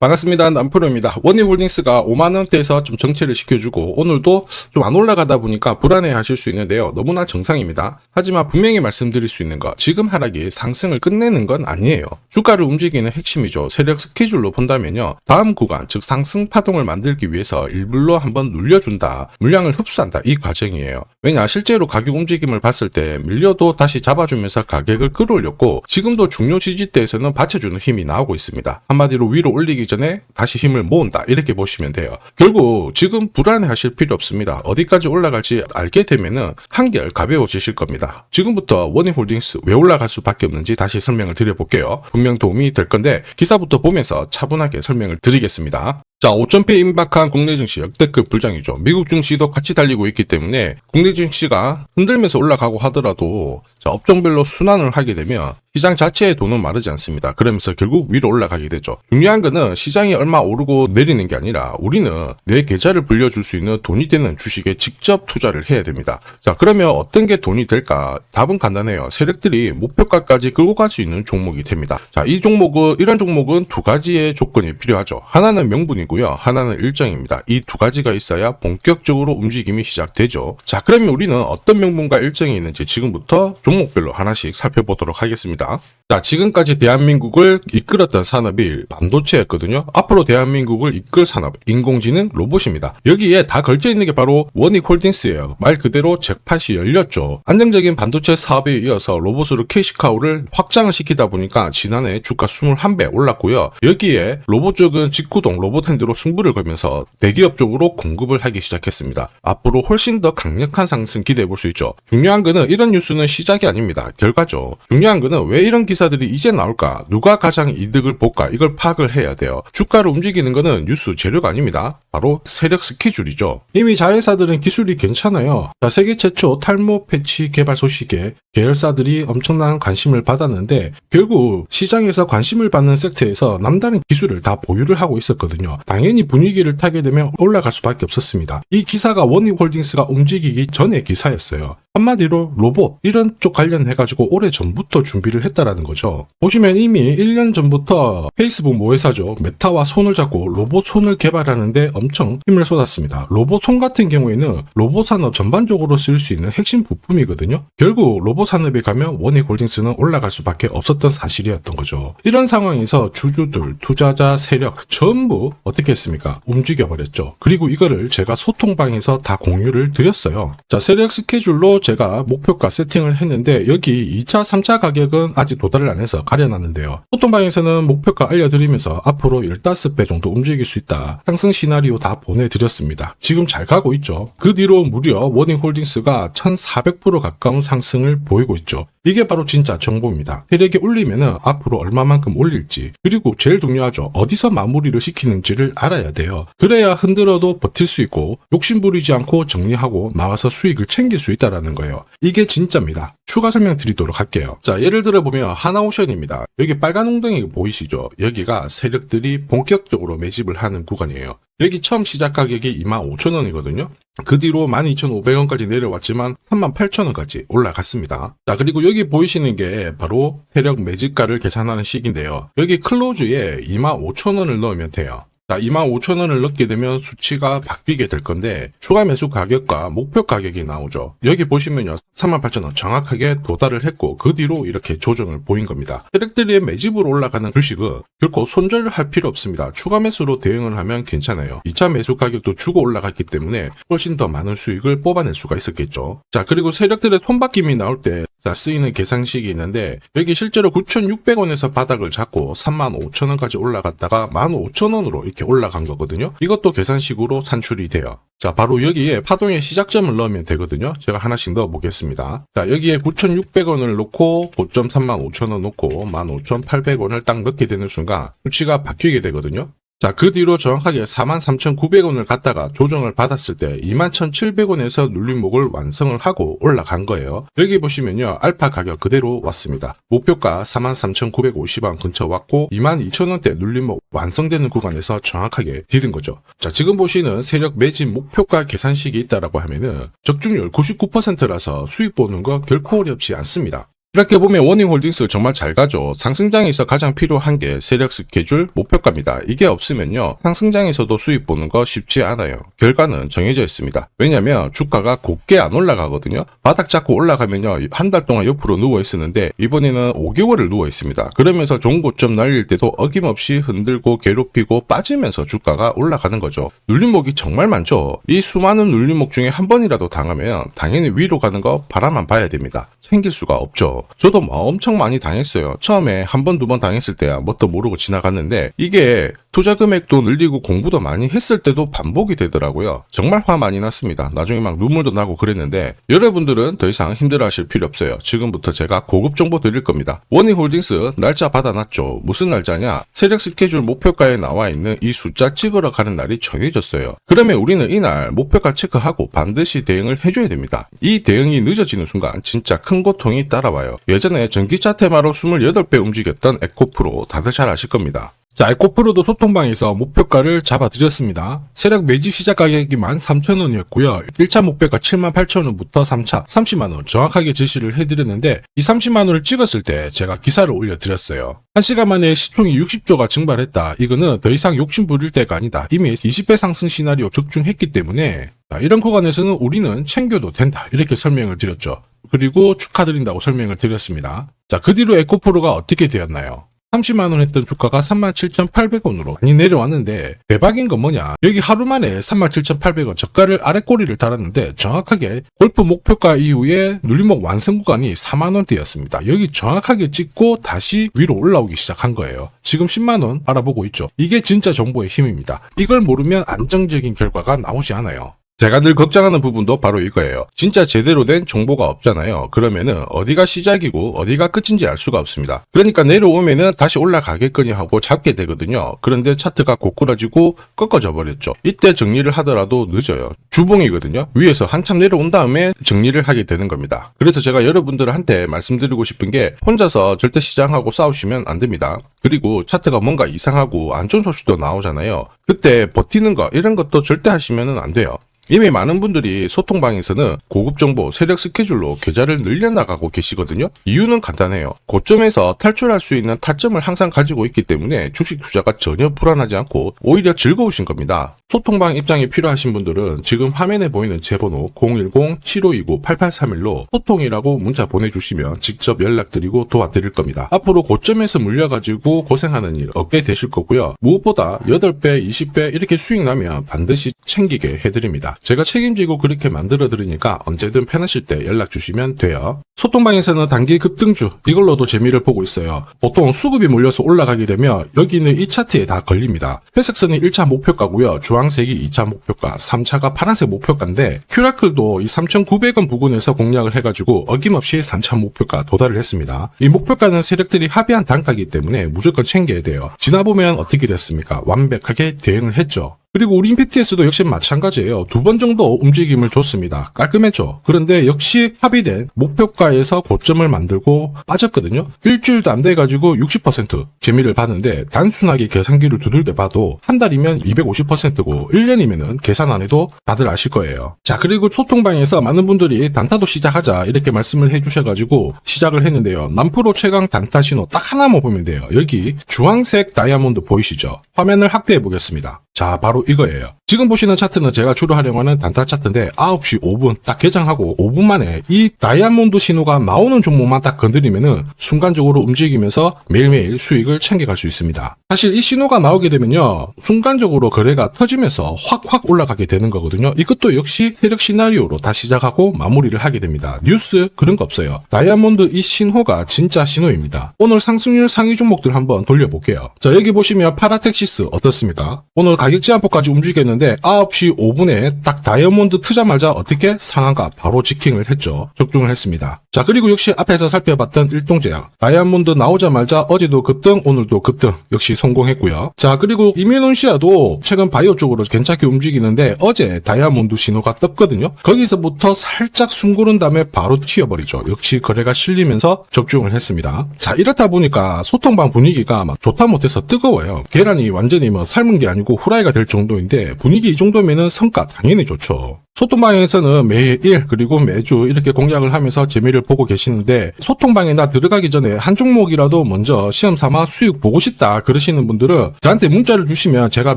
반갑습니다. 남프로입니다. 원희홀딩스가 5만원대에서 좀 정체를 시켜주고 오늘도 좀 안 올라가다 보니까 불안해 하실 수 있는데요. 너무나 정상입니다. 하지만 분명히 말씀드릴 수 있는 거, 지금 하락이 상승을 끝내는 건 아니에요. 주가를 움직이는 핵심이죠. 세력 스케줄로 본다면요. 다음 구간, 즉 상승 파동을 만들기 위해서 일부러 한번 눌려준다. 물량을 흡수한다. 이 과정이에요. 왜냐, 실제로 가격 움직임을 봤을 때 밀려도 다시 잡아주면서 가격을 끌어올렸고 지금도 중요 지지대에서는 받쳐주는 힘이 나오고 있습니다. 한마디로 위로 올리기 전에 다시 힘을 모은다, 이렇게 보시면 돼요. 결국 지금 불안해하실 필요 없습니다. 어디까지 올라갈지 알게 되면은 한결 가벼워지실 겁니다. 지금부터 원희홀딩스 왜 올라갈 수밖에 없는지 다시 설명을 드려볼게요. 분명 도움이 될 건데 기사부터 보면서 차분하게 설명을 드리겠습니다. 자, 5,000배 임박한 국내 증시 역대급 불장이죠. 미국 증시도 같이 달리고 있기 때문에 국내 증시가 흔들면서 올라가고 하더라도 자, 업종별로 순환을 하게 되면 시장 자체의 돈은 마르지 않습니다. 그러면서 결국 위로 올라가게 되죠. 중요한 거는 시장이 얼마 오르고 내리는 게 아니라 우리는 내 계좌를 불려줄 수 있는 돈이 되는 주식에 직접 투자를 해야 됩니다. 자, 그러면 어떤 게 돈이 될까? 답은 간단해요. 세력들이 목표가까지 끌고 갈 수 있는 종목이 됩니다. 자, 이런 종목은 두 가지의 조건이 필요하죠. 하나는 명분이고요. 하나는 일정입니다. 이 두 가지가 있어야 본격적으로 움직임이 시작되죠. 자, 그러면 우리는 어떤 명분과 일정이 있는지 지금부터 종목별로 하나씩 살펴보도록 하겠습니다. 자, 지금까지 대한민국을 이끌었던 산업이 반도체였거든요. 앞으로 대한민국을 이끌 산업, 인공지능, 로봇입니다. 여기에 다 걸쳐있는 게 바로 원희홀딩스예요. 말 그대로 잭팟이 열렸죠. 안정적인 반도체 사업에 이어서 로봇으로 캐시카우를 확장을 시키다 보니까 지난해 주가 21배 올랐고요. 여기에 로봇 쪽은 직구동 로봇핸드로 승부를 걸면서 대기업 쪽으로 공급을 하기 시작했습니다. 앞으로 훨씬 더 강력한 상승 기대해 볼 수 있죠. 중요한 거는 이런 뉴스는 시작이 아닙니다. 결과죠. 중요한 거는 왜 이런 기사들이 이제 나올까? 누가 가장 이득을 볼까? 이걸 파악을 해야 돼요. 주가를 움직이는 거는 뉴스 재료가 아닙니다. 바로 세력 스케줄이죠. 이미 자회사들은 기술이 괜찮아요. 자, 세계 최초 탈모 패치 개발 소식에 계열사들이 엄청난 관심을 받았는데 결국 시장에서 관심을 받는 섹터에서 남다른 기술을 다 보유를 하고 있었거든요. 당연히 분위기를 타게 되면 올라갈 수밖에 없었습니다. 이 기사가 원희홀딩스가 움직이기 전의 기사였어요. 한마디로 로봇 이런 쪽 관련해가지고 오래 전부터 준비를 했다라는 거죠. 보시면 이미 1년 전부터 페이스북 모회사죠. 메타와 손을 잡고 로봇 손을 개발하는데 엄청 힘을 쏟았습니다. 로봇 손 같은 경우에는 로봇 산업 전반적으로 쓸 수 있는 핵심 부품이거든요. 결국 로봇 산업에 가면 원희홀딩스는 올라갈 수밖에 없었던 사실이었던 거죠. 이런 상황에서 주주들, 투자자, 세력 전부 어떻게 했습니까? 움직여버렸죠. 그리고 이거를 제가 소통방에서 다 공유를 드렸어요. 자, 세력 스케줄로 제가 목표가 세팅을 했는데 여기 2차, 3차 가격은 아직 도달을 안 해서 가려놨는데요. 소통방에서는 목표가 알려드리면서 앞으로 15배 정도 움직일 수 있다. 상승 시나리오 다 보내드렸습니다. 지금 잘 가고 있죠. 그 뒤로 무려 원희홀딩스가 1400% 가까운 상승을 보이고 있죠. 이게 바로 진짜 정보입니다. 세력이 올리면은 앞으로 얼마만큼 올릴지, 그리고 제일 중요하죠. 어디서 마무리를 시키는지를 알아야 돼요. 그래야 흔들어도 버틸 수 있고 욕심부리지 않고 정리하고 나와서 수익을 챙길 수 있다라는 거예요. 이게 진짜입니다. 추가 설명 드리도록 할게요. 자, 예를 들어 보면 하나오션입니다. 여기 빨간 웅덩이 보이시죠? 여기가 세력들이 본격적으로 매집을 하는 구간이에요. 여기 처음 시작 가격이 25,000원이거든요. 그 뒤로 12,500원까지 내려왔지만 38,000원까지 올라갔습니다. 자, 그리고 여기 보이시는 게 바로 세력 매집가를 계산하는 식인데요. 여기 클로즈에 25,000원을 넣으면 돼요. 자, 25,000원을 넣게 되면 수치가 바뀌게 될 건데 추가 매수 가격과 목표 가격이 나오죠. 여기 보시면요, 38,000원 정확하게 도달을 했고 그 뒤로 이렇게 조정을 보인 겁니다. 세력들의 매집으로 올라가는 주식은 결코 손절을 할 필요 없습니다. 추가 매수로 대응을 하면 괜찮아요. 2차 매수 가격도 주고 올라갔기 때문에 훨씬 더 많은 수익을 뽑아낼 수가 있었겠죠. 자, 그리고 세력들의 손바뀜이 나올 때 쓰이는 계산식이 있는데 여기 실제로 9,600원에서 바닥을 잡고 35,000원까지 올라갔다가 15,000원으로 이렇게 올라간 거거든요. 이것도 계산식으로 산출이 돼요. 자, 바로 여기에 파동의 시작점을 넣으면 되거든요. 제가 하나씩 넣어 보겠습니다. 자, 여기에 9,600원을 놓고 고점 35,000원 놓고 15,800원을 딱 넣게 되는 순간 수치가 바뀌게 되거든요. 자, 그 뒤로 정확하게 43,900원을 갖다가 조정을 받았을 때 21,700원에서 눌림목을 완성을 하고 올라간 거예요. 여기 보시면요, 알파 가격 그대로 왔습니다. 목표가 43,950원 근처 왔고 22,000원대 눌림목 완성되는 구간에서 정확하게 디딘 거죠. 자, 지금 보시는 세력 매집 목표가 계산식이 있다라고 하면은 적중률 99%라서 수익 보는 거 결코 어렵지 않습니다. 이렇게 보면 워닝홀딩스 정말 잘 가죠. 상승장에서 가장 필요한 게 세력 스케줄, 목표가입니다. 이게 없으면요, 상승장에서도 수익 보는 거 쉽지 않아요. 결과는 정해져 있습니다. 왜냐면 주가가 곱게 안 올라가거든요. 바닥 잡고 올라가면요, 한 달 동안 옆으로 누워 있었는데 이번에는 5개월을 누워 있습니다. 그러면서 좋은 고점 날릴 때도 어김없이 흔들고 괴롭히고 빠지면서 주가가 올라가는 거죠. 눌림목이 정말 많죠. 이 수많은 눌림목 중에 한 번이라도 당하면 당연히 위로 가는 거 바라만 봐야 됩니다. 챙길 수가 없죠. 저도 엄청 많이 당했어요. 처음에 한 번, 두 번 당했을 때야 뭣도 모르고 지나갔는데 이게 투자 금액도 늘리고 공부도 많이 했을 때도 반복이 되더라고요. 정말 화 많이 났습니다. 나중에 막 눈물도 나고 그랬는데 여러분들은 더 이상 힘들어 하실 필요 없어요. 지금부터 제가 고급 정보 드릴 겁니다. 워닝홀딩스 날짜 받아놨죠. 무슨 날짜냐? 세력 스케줄 목표가에 나와 있는 이 숫자 찍으러 가는 날이 정해졌어요. 그러면 우리는 이날 목표가 체크하고 반드시 대응을 해줘야 됩니다. 이 대응이 늦어지는 순간 진짜 큰 고통이 따라와요. 예전에 전기차 테마로 28배 움직였던 에코프로 다들 잘 아실 겁니다. 자, 에코프로도 소통방에서 목표가를 잡아드렸습니다. 세력 매집 시작 가격이 13,000원이었고요. 1차 목표가 78,000원부터 3차 30만원 정확하게 제시를 해드렸는데 이 30만원을 찍었을 때 제가 기사를 올려드렸어요. 1시간 만에 시총이 60조가 증발했다. 이거는 더 이상 욕심 부릴 때가 아니다. 이미 20배 상승 시나리오 적중했기 때문에 이런 구간에서는 우리는 챙겨도 된다. 이렇게 설명을 드렸죠. 그리고 축하드린다고 설명을 드렸습니다. 자, 그 뒤로 에코프로가 어떻게 되었나요? 30만원 했던 주가가 37,800원으로 많이 내려왔는데 대박인 건 뭐냐, 여기 하루 만에 37,800원 저가를 아래꼬리를 달았는데 정확하게 골프 목표가 이후에 눌림목 완성 구간이 4만원대였습니다. 여기 정확하게 찍고 다시 위로 올라오기 시작한 거예요. 지금 10만원 알아보고 있죠. 이게 진짜 정보의 힘입니다. 이걸 모르면 안정적인 결과가 나오지 않아요. 제가 늘 걱정하는 부분도 바로 이거예요. 진짜 제대로 된 정보가 없잖아요. 그러면은 어디가 시작이고 어디가 끝인지 알 수가 없습니다. 그러니까 내려오면은 다시 올라가겠거니 하고 잡게 되거든요. 그런데 차트가 고꾸라지고 꺾어져 버렸죠. 이때 정리를 하더라도 늦어요. 주봉이거든요. 위에서 한참 내려온 다음에 정리를 하게 되는 겁니다. 그래서 제가 여러분들한테 말씀드리고 싶은 게 혼자서 절대 시장하고 싸우시면 안 됩니다. 그리고 차트가 뭔가 이상하고 안 좋은 소식도 나오잖아요. 그때 버티는 거 이런 것도 절대 하시면 안 돼요. 이미 많은 분들이 소통방에서는 고급 정보 세력 스케줄로 계좌를 늘려나가고 계시거든요. 이유는 간단해요. 고점에서 탈출할 수 있는 타점을 항상 가지고 있기 때문에 주식 투자가 전혀 불안하지 않고 오히려 즐거우신 겁니다. 소통방 입장이 필요하신 분들은 지금 화면에 보이는 제 번호 010-7529-8831로 소통이라고 문자 보내주시면 직접 연락드리고 도와드릴 겁니다. 앞으로 고점에서 물려가지고 고생하는 일 없게 되실 거고요. 무엇보다 8배, 20배 이렇게 수익 나면 반드시 챙기게 해드립니다. 제가 책임지고 그렇게 만들어드리니까 언제든 편하실 때 연락 주시면 돼요. 소통방에서는 단기 급등주 이걸로도 재미를 보고 있어요. 보통 수급이 몰려서 올라가게 되면 여기는 이 차트에 다 걸립니다. 회색선이 1차 목표가고요. 주황색이 2차 목표가, 3차가 파란색 목표가인데 큐라클도 이 3,900원 부근에서 공략을 해가지고 어김없이 3차 목표가 도달을 했습니다. 이 목표가는 세력들이 합의한 단가이기 때문에 무조건 챙겨야 돼요. 지나보면 어떻게 됐습니까? 완벽하게 대응을 했죠. 그리고 우리 임팩트에서도 역시 마찬가지예요. 2번 정도 움직임을 줬습니다. 깔끔했죠. 그런데 역시 합의된 목표가에서 고점을 만들고 빠졌거든요. 일주일도 안 돼가지고 60% 재미를 봤는데 단순하게 계산기를 두들겨 봐도 한 달이면 250%고 1년이면은 계산 안 해도 다들 아실 거예요. 자, 그리고 소통방에서 많은 분들이 단타도 시작하자 이렇게 말씀을 해주셔가지고 시작을 했는데요. 남프로 최강 단타 신호 딱 하나만 보면 돼요. 여기 주황색 다이아몬드 보이시죠? 화면을 확대해 보겠습니다. 자, 바로 이거예요. 지금 보시는 차트는 제가 주로 활용하는 단타 차트인데 9시 5분 딱 개장하고 5분 만에 이 다이아몬드 신호가 나오는 종목만 딱 건드리면은 순간적으로 움직이면서 매일매일 수익을 챙겨갈 수 있습니다. 사실 이 신호가 나오게 되면요, 순간적으로 거래가 터지면서 확 올라가게 되는 거거든요. 이것도 역시 세력 시나리오로 다 시작하고 마무리를 하게 됩니다. 뉴스 그런 거 없어요. 다이아몬드 이 신호가 진짜 신호입니다. 오늘 상승률 상위 종목들 한번 돌려볼게요. 자, 여기 보시면 파라텍시스 어떻습니까? 오늘 가격 제한폭까지 움직였는데 9시 5분에 딱 다이아몬드 트자마자 어떻게 상한가 바로 지킹을 했죠. 적중을 했습니다. 자, 그리고 역시 앞에서 살펴봤던 일동제약 다이아몬드 나오자마자 어제도 급등 오늘도 급등 역시 성공했고요. 자, 그리고 이메논시아도 최근 바이오 쪽으로 괜찮게 움직이는데 어제 다이아몬드 신호가 떴거든요. 거기서부터 살짝 숨고른 다음에 바로 튀어버리죠. 역시 거래가 실리면서 적중을 했습니다. 자, 이렇다 보니까 소통방 분위기가 막 좋다 못해서 뜨거워요. 계란이 완전히 삶은 게 아니고 후라이가 될 정도인데 분위기 이 정도면은 성과 당연히 좋죠. 소통방에서는 매일 그리고 매주 이렇게 공략을 하면서 재미를 보고 계시는데, 소통방에나 들어가기 전에 한 종목이라도 먼저 시험 삼아 수익 보고 싶다 그러시는 분들은 저한테 문자를 주시면 제가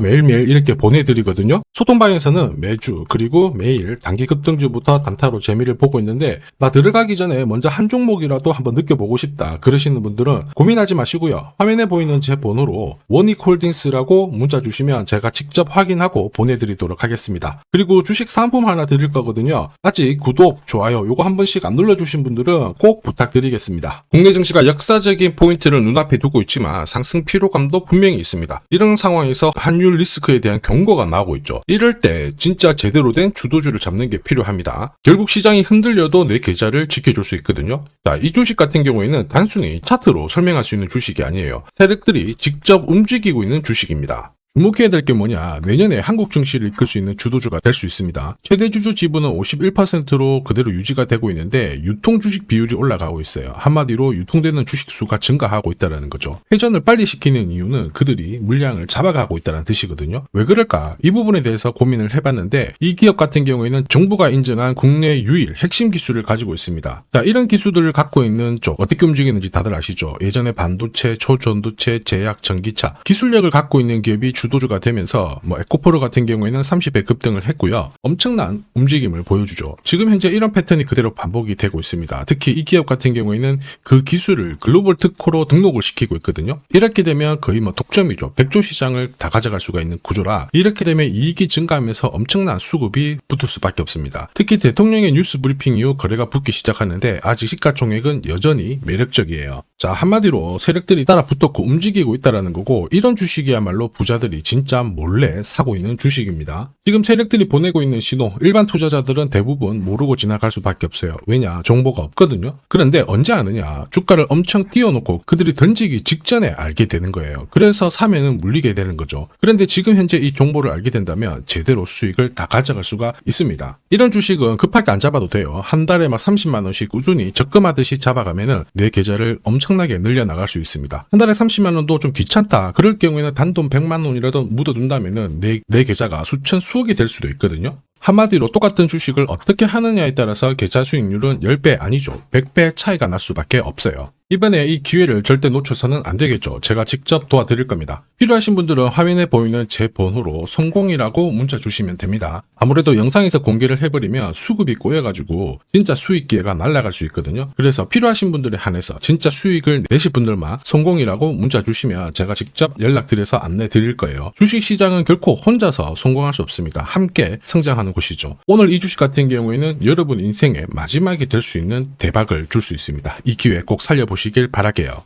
매일매일 이렇게 보내드리거든요. 소통방에서는 매주 그리고 매일 단기 급등주부터 단타로 재미를 보고 있는데, 나 들어가기 전에 먼저 한 종목이라도 한번 느껴보고 싶다 그러시는 분들은 고민하지 마시고요. 화면에 보이는 제 번호로 원익홀딩스라고 문자 주시면 제가 직접 확인하고 보내드리도록 하겠습니다. 그리고 주식 상품 하나 드릴 거거든요. 아직 구독, 좋아요 요거 한 번씩 안 눌러주신 분들은 꼭 부탁드리겠습니다. 국내 증시가 역사적인 포인트를 눈앞에 두고 있지만 상승 피로감도 분명히 있습니다. 이런 상황에서 환율 리스크에 대한 경고가 나오고 있죠. 이럴 때 진짜 제대로 된 주도주를 잡는 게 필요합니다. 결국 시장이 흔들려도 내 계좌를 지켜줄 수 있거든요. 자, 이 주식 같은 경우에는 단순히 차트로 설명할 수 있는 주식이 아니에요. 세력들이 직접 움직이고 있는 주식입니다. 주목해야 될 게 뭐냐, 내년에 한국 증시를 이끌 수 있는 주도주가 될 수 있습니다. 최대 주주 지분은 51%로 그대로 유지가 되고 있는데 유통 주식 비율이 올라가고 있어요. 한마디로 유통되는 주식 수가 증가하고 있다는 거죠. 회전을 빨리 시키는 이유는 그들이 물량을 잡아가고 있다는 뜻이거든요. 왜 그럴까? 이 부분에 대해서 고민을 해봤는데, 이 기업 같은 경우에는 정부가 인정한 국내 유일 핵심 기술을 가지고 있습니다. 자, 이런 기술들을 갖고 있는 쪽 어떻게 움직이는지 다들 아시죠? 예전에 반도체, 초전도체, 제약, 전기차 기술력을 갖고 있는 기업이 주도주가 되면서 에코프로 같은 경우에는 30배 급등을 했고요. 엄청난 움직임을 보여주죠. 지금 현재 이런 패턴이 그대로 반복이 되고 있습니다. 특히 이 기업 같은 경우에는 그 기술을 글로벌 특허로 등록을 시키고 있거든요. 이렇게 되면 거의 독점이죠. 100조 시장을 다 가져갈 수가 있는 구조라, 이렇게 되면 이익이 증가하면서 엄청난 수급이 붙을 수밖에 없습니다. 특히 대통령의 뉴스 브리핑 이후 거래가 붙기 시작하는데 아직 시가총액은 여전히 매력적이에요. 자, 한마디로 세력들이 따라 붙었고 움직이고 있다는 거고, 이런 주식이야말로 부자들이 진짜 몰래 사고 있는 주식입니다. 지금 세력들이 보내고 있는 신호, 일반 투자자들은 대부분 모르고 지나갈 수밖에 없어요. 왜냐? 정보가 없거든요. 그런데 언제 아느냐? 주가를 엄청 띄워놓고 그들이 던지기 직전에 알게 되는 거예요. 그래서 사면은 물리게 되는 거죠. 그런데 지금 현재 이 정보를 알게 된다면 제대로 수익을 다 가져갈 수가 있습니다. 이런 주식은 급하게 안 잡아도 돼요. 한 달에 30만 원씩 꾸준히 적금하듯이 잡아가면은 내 계좌를 엄청나게 늘려나갈 수 있습니다. 한 달에 30만 원도 좀 귀찮다 그럴 경우에는 단돈 100만 원이라도 묻어둔다면은 내 계좌가 수천 수억이 될 수도 있거든요. 한마디로 똑같은 주식을 어떻게 하느냐에 따라서 계좌 수익률은 10배 아니죠. 100배 차이가 날 수밖에 없어요. 이번에 이 기회를 절대 놓쳐서는 안 되겠죠. 제가 직접 도와드릴 겁니다. 필요하신 분들은 화면에 보이는 제 번호로 성공이라고 문자 주시면 됩니다. 아무래도 영상에서 공개를 해버리면 수급이 꼬여가지고 진짜 수익 기회가 날아갈 수 있거든요. 그래서 필요하신 분들에 한해서 진짜 수익을 내실 분들만 성공이라고 문자 주시면 제가 직접 연락드려서 안내 드릴 거예요. 주식시장은 결코 혼자서 성공할 수 없습니다. 함께 성장하는 곳이죠. 오늘 이 주식 같은 경우에는 여러분 인생의 마지막이 될 수 있는 대박을 줄 수 있습니다. 이 기회 꼭 살려보시길 바랄게요.